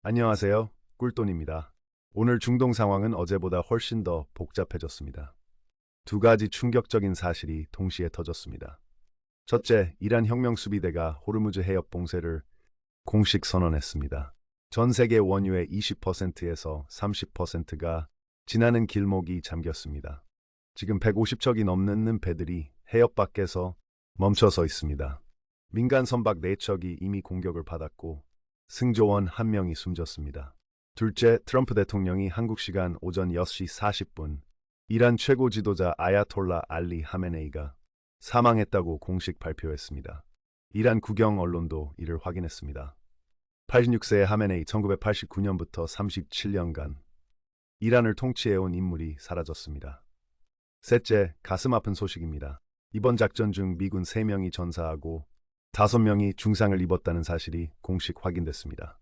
안녕하세요. 꿀돈입니다. 오늘 중동 상황은 어제보다 훨씬 더 복잡해졌습니다. 두 가지 충격적인 사실이 동시에 터졌습니다. 첫째, 이란 혁명수비대가 호르무즈 해협 봉쇄를 공식 선언했습니다. 전 세계 원유의 20%에서 30%가 지나는 길목이 잠겼습니다. 지금 150척이 넘는 배들이 해협 밖에서 멈춰서 있습니다. 민간 선박 4척이 이미 공격을 받았고 승조원 1명이 숨졌습니다. 둘째, 트럼프 대통령이 한국 시간 오전 6시 40분 이란 최고 지도자 아야톨라 알리 하메네이가 사망했다고 공식 발표했습니다. 이란 국영 언론도 이를 확인했습니다. 86세의 하메네이 1989년부터 37년간 이란을 통치해온 인물이 사라졌습니다. 셋째, 가슴 아픈 소식입니다. 이번 작전 중 미군 3명이 전사하고 5명이 중상을 입었다는 사실이 공식 확인됐습니다.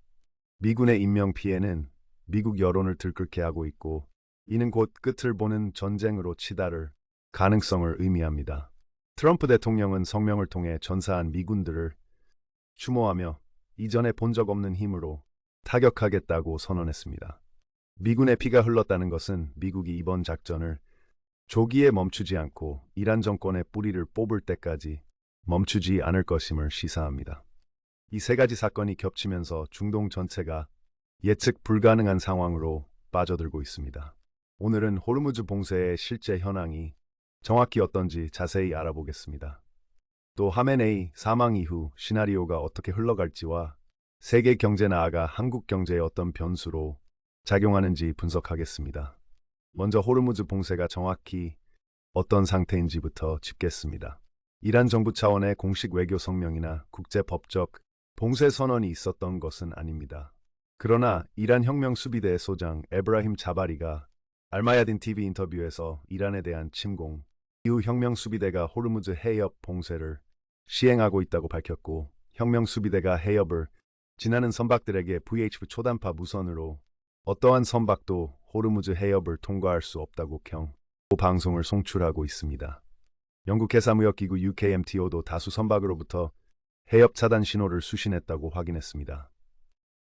미군의 인명 피해는 미국 여론을 들끓게 하고 있고 이는 곧 끝을 보는 전쟁으로 치달을 가능성을 의미합니다. 트럼프 대통령은 성명을 통해 전사한 미군들을 추모하며 이전에 본 적 없는 힘으로 타격하겠다고 선언했습니다. 미군의 피가 흘렀다는 것은 미국이 이번 작전을 조기에 멈추지 않고 이란 정권의 뿌리를 뽑을 때까지 멈추지 않을 것임을 시사합니다. 이 세 가지 사건이 겹치면서 중동 전체가 예측 불가능한 상황으로 빠져들고 있습니다. 오늘은 호르무즈 봉쇄의 실제 현황이 정확히 어떤지 자세히 알아보겠습니다. 또 하메네이 사망 이후 시나리오가 어떻게 흘러갈지와 세계 경제 나아가 한국 경제에 어떤 변수로 작용하는지 분석하겠습니다. 먼저 호르무즈 봉쇄가 정확히 어떤 상태인지부터 짚겠습니다. 이란 정부 차원의 공식 외교 성명이나 국제법적 봉쇄 선언이 있었던 것은 아닙니다. 그러나 이란 혁명수비대 소장 에브라힘 자바리가 알마야딘 TV 인터뷰에서 이란에 대한 침공, 이후 혁명수비대가 호르무즈 해협 봉쇄를 시행하고 있다고 밝혔고 혁명수비대가 해협을 지나는 선박들에게 VHF 초단파 무선으로 어떠한 선박도 호르무즈 해협을 통과할 수 없다고 경고 방송을 송출하고 있습니다. 영국 해사무역기구 UKMTO도 다수 선박으로부터 해협 차단 신호를 수신했다고 확인했습니다.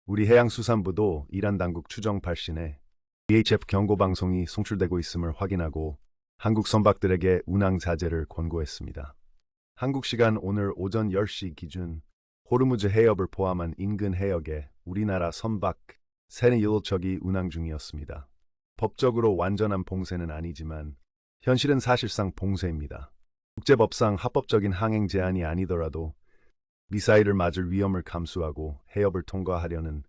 우리 해양수산부도 이란 당국 추정 발신에 VHF 경고 방송이 송출되고 있음을 확인하고 한국 선박들에게 운항 자제를 권고했습니다. 한국 시간 오늘 오전 10시 기준 호르무즈 해협을 포함한 인근 해역에 우리나라 선박 37척이 운항 중이었습니다. 법적으로 완전한 봉쇄는 아니지만 현실은 사실상 봉쇄입니다. 국제법상 합법적인 항행 제한이 아니더라도 미사일을 맞을 위험을 감수하고 해협을 통과하려는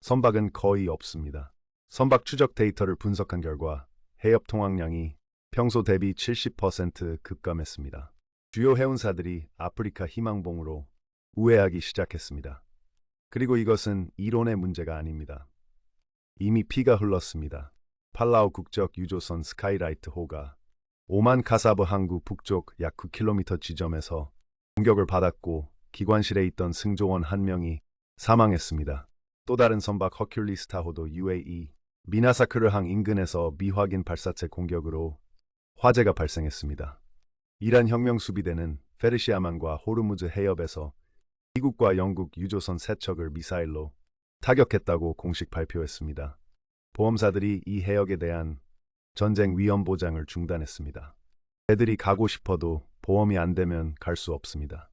선박은 거의 없습니다. 선박 추적 데이터를 분석한 결과 해협 통항량이 평소 대비 70% 급감했습니다. 주요 해운사들이 아프리카 희망봉으로 우회하기 시작했습니다. 그리고 이것은 이론의 문제가 아닙니다. 이미 피가 흘렀습니다. 팔라우 국적 유조선 스카이라이트 호가 오만 카사브 항구 북쪽 약 9km 지점에서 공격을 받았고 기관실에 있던 승조원 1명이 사망했습니다. 또 다른 선박 허큘리스타호도 UAE 미나사크르항 인근에서 미확인 발사체 공격으로 화재가 발생했습니다. 이란 혁명수비대는 페르시아만과 호르무즈 해협에서 미국과 영국 유조선 3척을 미사일로 타격했다고 공식 발표했습니다. 보험사들이 이 해역에 대한 전쟁 위험 보장을 중단했습니다. 애들이 가고 싶어도 보험이 안 되면 갈 수 없습니다.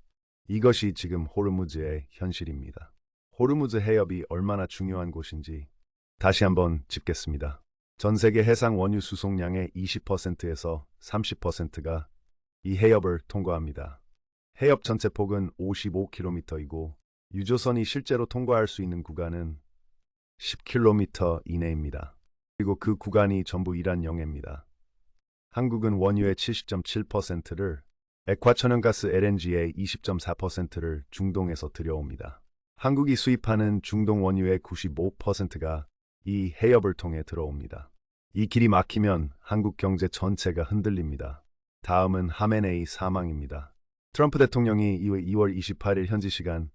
이것이 지금 호르무즈의 현실입니다. 호르무즈 해협이 얼마나 중요한 곳인지 다시 한번 짚겠습니다. 전 세계 해상 원유 수송량의 20%에서 30%가 이 해협을 통과합니다. 해협 전체 폭은 55km이고 유조선이 실제로 통과할 수 있는 구간은 10km 이내입니다. 그리고 그 구간이 전부 이란 영해입니다. 한국은 원유의 70.7%를 액화천연가스 LNG의 20.4%를 중동에서 들여옵니다. 한국이 수입하는 중동 원유의 95%가 이 해협을 통해 들어옵니다. 이 길이 막히면 한국 경제 전체가 흔들립니다. 다음은 하메네이 사망입니다. 트럼프 대통령이 2월 28일 현지 시간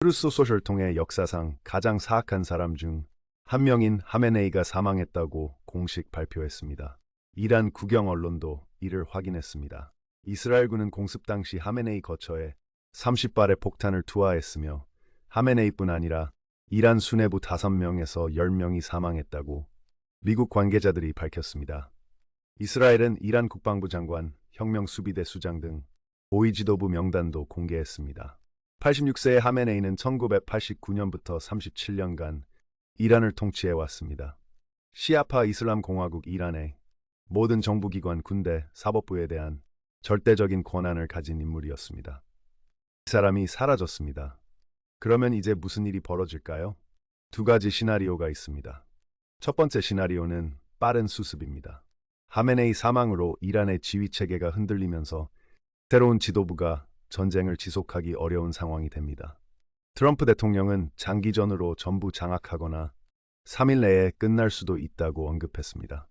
트루스 소셜을 통해 역사상 가장 사악한 사람 중 한 명인 하메네이가 사망했다고 공식 발표했습니다. 이란 국영 언론도 이를 확인했습니다. 이스라엘군은 공습 당시 하메네이 거처에 30발의 폭탄을 투하했으며 하메네이뿐 아니라 이란 수뇌부 5명에서 10명이 사망했다고 미국 관계자들이 밝혔습니다. 이스라엘은 이란 국방부 장관, 혁명수비대 수장 등 고위 지도부 명단도 공개했습니다. 86세의 하메네이는 1989년부터 37년간 이란을 통치해왔습니다. 시아파 이슬람 공화국 이란의 모든 정부기관, 군대, 사법부에 대한 절대적인 권한을 가진 인물이었습니다. 이 사람이 사라졌습니다. 그러면 이제 무슨 일이 벌어질까요? 두 가지 시나리오가 있습니다. 첫 번째 시나리오는 빠른 수습입니다. 하메네이 사망으로 이란의 지휘체계가 흔들리면서 새로운 지도부가 전쟁을 지속하기 어려운 상황이 됩니다. 트럼프 대통령은 장기전으로 전부 장악하거나 3일 내에 끝날 수도 있다고 언급했습니다.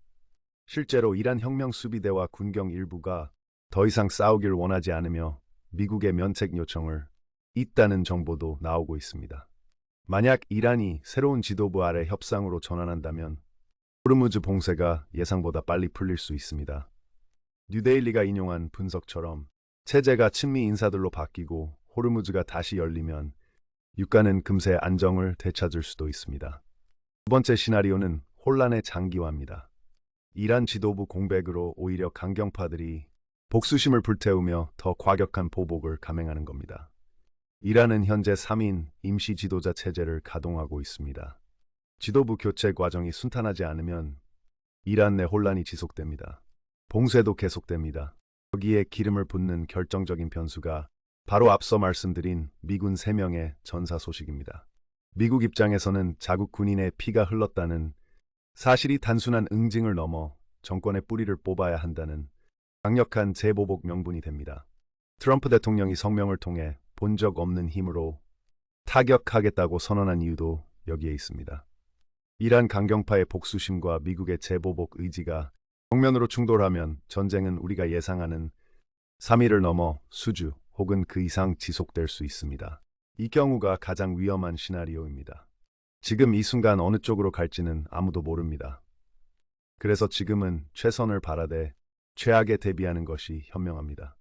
실제로 이란 혁명수비대와 군경 일부가 더 이상 싸우길 원하지 않으며 미국의 면책 요청을 있다는 정보도 나오고 있습니다. 만약 이란이 새로운 지도부 아래 협상으로 전환한다면 호르무즈 봉쇄가 예상보다 빨리 풀릴 수 있습니다. 뉴데일리가 인용한 분석처럼 체제가 친미 인사들로 바뀌고 호르무즈가 다시 열리면 유가는 금세 안정을 되찾을 수도 있습니다. 두 번째 시나리오는 혼란의 장기화입니다. 이란 지도부 공백으로 오히려 강경파들이 복수심을 불태우며 더 과격한 보복을 감행하는 겁니다. 이란은 현재 3인 임시 지도자 체제를 가동하고 있습니다. 지도부 교체 과정이 순탄하지 않으면 이란 내 혼란이 지속됩니다. 봉쇄도 계속됩니다. 여기에 기름을 붓는 결정적인 변수가 바로 앞서 말씀드린 미군 3명의 전사 소식입니다. 미국 입장에서는 자국 군인의 피가 흘렀다는 사실이 단순한 응징을 넘어 정권의 뿌리를 뽑아야 한다는 강력한 재보복 명분이 됩니다. 트럼프 대통령이 성명을 통해 본 적 없는 힘으로 타격하겠다고 선언한 이유도 여기에 있습니다. 이란 강경파의 복수심과 미국의 재보복 의지가 정면으로 충돌하면 전쟁은 우리가 예상하는 3일을 넘어 수주 혹은 그 이상 지속될 수 있습니다. 이 경우가 가장 위험한 시나리오입니다. 지금 이 순간 어느 쪽으로 갈지는 아무도 모릅니다. 그래서 지금은 최선을 바라되 최악에 대비하는 것이 현명합니다.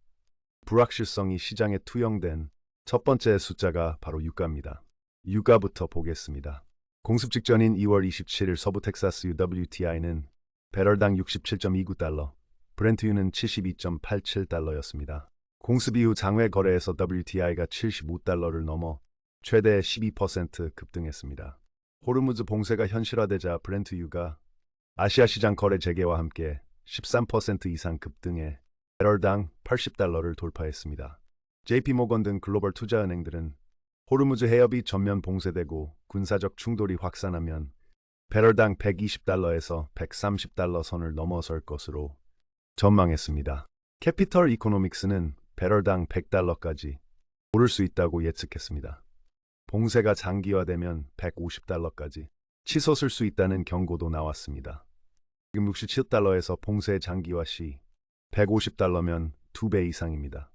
불확실성이 시장에 투영된 첫 번째 숫자가 바로 유가입니다. 유가부터 보겠습니다. 공습 직전인 2월 27일 서부 텍사스 WTI는 배럴당 67.29달러, 브렌트유는 72.87달러였습니다. 공습 이후 장외 거래에서 WTI가 75달러를 넘어 최대 12% 급등했습니다. 호르무즈 봉쇄가 현실화되자 브렌트유가 아시아 시장 거래 재개와 함께 13% 이상 급등해 배럴당 80달러를 돌파했습니다. JP모건 등 글로벌 투자은행들은 호르무즈 해협이 전면 봉쇄되고 군사적 충돌이 확산하면 배럴당 120달러에서 130달러 선을 넘어설 것으로 전망했습니다. 캐피털 이코노믹스는 배럴당 100달러까지 오를 수 있다고 예측했습니다. 봉쇄가 장기화되면 150달러까지 치솟을 수 있다는 경고도 나왔습니다. 지금 67달러에서 봉쇄 장기화 시 150달러면 2배 이상입니다.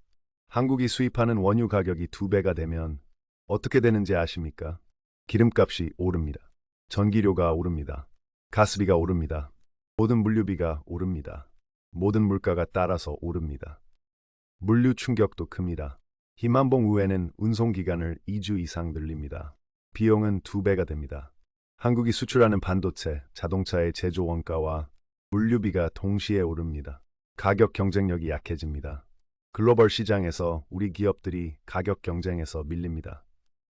한국이 수입하는 원유 가격이 2배가 되면 어떻게 되는지 아십니까? 기름값이 오릅니다. 전기료가 오릅니다. 가스비가 오릅니다. 모든 물류비가 오릅니다. 모든 물가가 따라서 오릅니다. 물류 충격도 큽니다. 희만봉 우회는 운송기간을 2주 이상 늘립니다. 비용은 2배가 됩니다. 한국이 수출하는 반도체, 자동차의 제조 원가와 물류비가 동시에 오릅니다. 가격 경쟁력이 약해집니다. 글로벌 시장에서 우리 기업들이 가격 경쟁에서 밀립니다.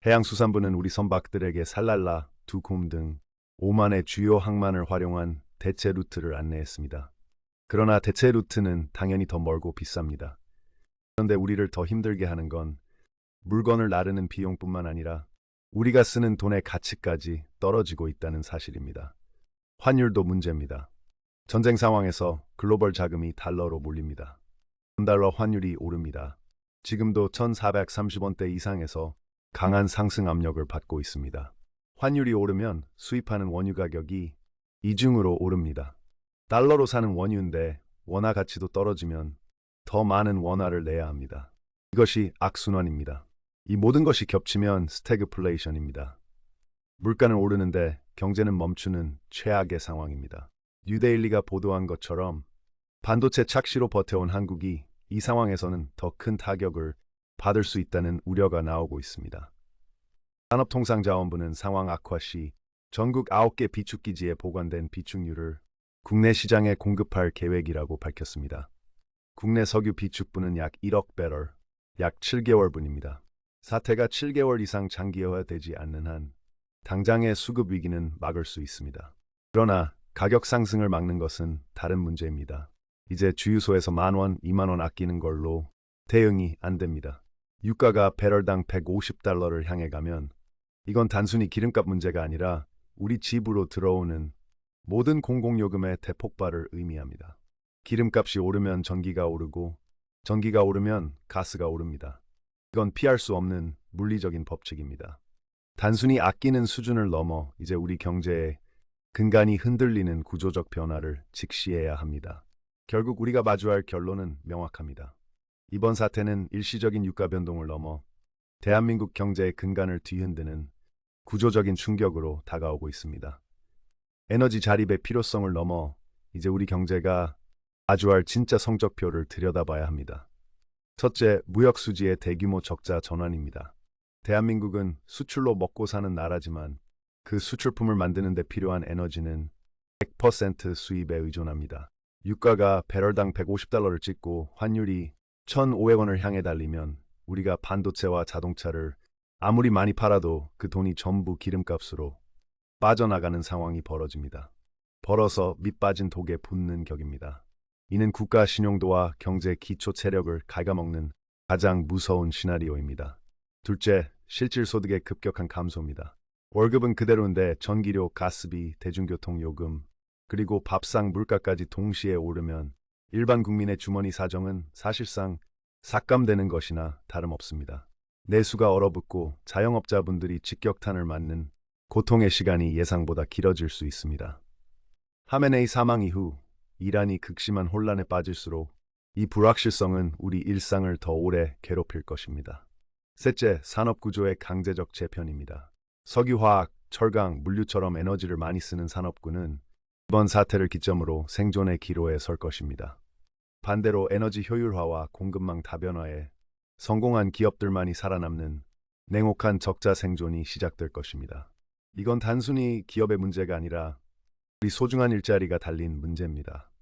해양수산부는 우리 선박들에게 살랄라, 두쿰 등 오만의 주요 항만을 활용한 대체 루트를 안내했습니다. 그러나 대체 루트는 당연히 더 멀고 비쌉니다. 그런데 우리를 더 힘들게 하는 건 물건을 나르는 비용뿐만 아니라 우리가 쓰는 돈의 가치까지 떨어지고 있다는 사실입니다. 환율도 문제입니다. 전쟁 상황에서 글로벌 자금이 달러로 몰립니다. 원달러 환율이 오릅니다. 지금도 1,430원대 이상에서 강한 상승 압력을 받고 있습니다. 환율이 오르면 수입하는 원유 가격이 이중으로 오릅니다. 달러로 사는 원유인데 원화 가치도 떨어지면 더 많은 원화를 내야 합니다. 이것이 악순환입니다. 이 모든 것이 겹치면 스태그플레이션입니다. 물가는 오르는데 경제는 멈추는 최악의 상황입니다. 뉴데일리가 보도한 것처럼 반도체 착시로 버텨온 한국이 이 상황에서는 더 큰 타격을 받을 수 있다는 우려가 나오고 있습니다. 산업통상자원부는 상황 악화 시 전국 9개 비축기지에 보관된 비축유를 국내 시장에 공급할 계획이라고 밝혔습니다. 국내 석유 비축분은 약 1억 배럴, 약 7개월분입니다. 사태가 7개월 이상 장기화되지 않는 한 당장의 수급 위기는 막을 수 있습니다. 그러나 가격 상승을 막는 것은 다른 문제입니다. 이제 주유소에서 10,000원, 20,000원 아끼는 걸로 대응이 안 됩니다. 유가가 배럴당 150달러를 향해 가면 이건 단순히 기름값 문제가 아니라 우리 집으로 들어오는 모든 공공요금의 대폭발을 의미합니다. 기름값이 오르면 전기가 오르고 전기가 오르면 가스가 오릅니다. 이건 피할 수 없는 물리적인 법칙입니다. 단순히 아끼는 수준을 넘어 이제 우리 경제의 근간이 흔들리는 구조적 변화를 직시해야 합니다. 결국 우리가 마주할 결론은 명확합니다. 이번 사태는 일시적인 유가 변동을 넘어 대한민국 경제의 근간을 뒤흔드는 구조적인 충격으로 다가오고 있습니다. 에너지 자립의 필요성을 넘어 이제 우리 경제가 마주할 진짜 성적표를 들여다봐야 합니다. 첫째, 무역 수지의 대규모 적자 전환입니다. 대한민국은 수출로 먹고 사는 나라지만 그 수출품을 만드는 데 필요한 에너지는 100% 수입에 의존합니다. 유가가 배럴당 150달러를 찍고 환율이 1,500원을 향해 달리면 우리가 반도체와 자동차를 아무리 많이 팔아도 그 돈이 전부 기름값으로 빠져나가는 상황이 벌어집니다. 벌어서 밑 빠진 독에 붙는 격입니다. 이는 국가 신용도와 경제 기초 체력을 갉아먹는 가장 무서운 시나리오입니다. 둘째, 실질 소득의 급격한 감소입니다. 월급은 그대로인데 전기료, 가스비, 대중교통 요금, 그리고 밥상 물가까지 동시에 오르면 일반 국민의 주머니 사정은 사실상 삭감되는 것이나 다름없습니다. 내수가 얼어붙고 자영업자분들이 직격탄을 맞는 고통의 시간이 예상보다 길어질 수 있습니다. 하메네이 사망 이후 이란이 극심한 혼란에 빠질수록 이 불확실성은 우리 일상을 더 오래 괴롭힐 것입니다. 셋째, 산업구조의 강제적 재편입니다. 석유화학, 철강, 물류처럼 에너지를 많이 쓰는 산업군은 이번 사태를 기점으로 생존의 기로에 설 것입니다. 반대로 에너지 효율화와 공급망 다변화에 성공한 기업들만이 살아남는 냉혹한 적자 생존이 시작될 것입니다. 이건 단순히 기업의 문제가 아니라 우리 소중한 일자리가 달린 문제입니다.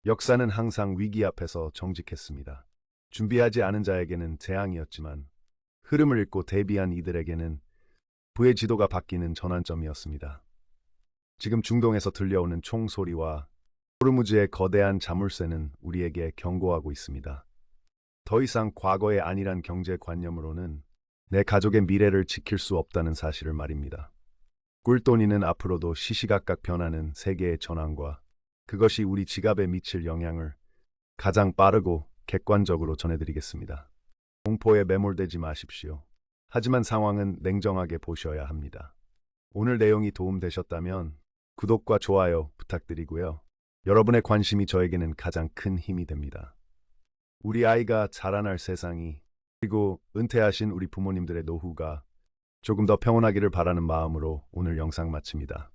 역사는 항상 위기 앞에서 정직했습니다. 준비하지 않은 자에게는 재앙이었지만 흐름을 읽고 대비한 이들에게는 부의 지도가 바뀌는 전환점이었습니다. 지금 중동에서 들려오는 총소리와 호르무즈의 거대한 자물쇠는 우리에게 경고하고 있습니다. 더 이상 과거의 안일한 경제관념으로는 내 가족의 미래를 지킬 수 없다는 사실을 말입니다. 꿀돈이는 앞으로도 시시각각 변하는 세계의 전환과 그것이 우리 지갑에 미칠 영향을 가장 빠르고 객관적으로 전해드리겠습니다. 공포에 매몰되지 마십시오. 하지만 상황은 냉정하게 보셔야 합니다. 오늘 내용이 도움되셨다면 구독과 좋아요 부탁드리고요. 여러분의 관심이 저에게는 가장 큰 힘이 됩니다. 우리 아이가 자라날 세상이 그리고 은퇴하신 우리 부모님들의 노후가 조금 더 평온하기를 바라는 마음으로 오늘 영상 마칩니다.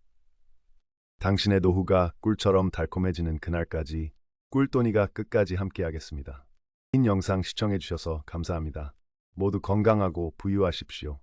당신의 노후가 꿀처럼 달콤해지는 그날까지 꿀돈이가 끝까지 함께하겠습니다. 긴 영상 시청해주셔서 감사합니다. 모두 건강하고 부유하십시오.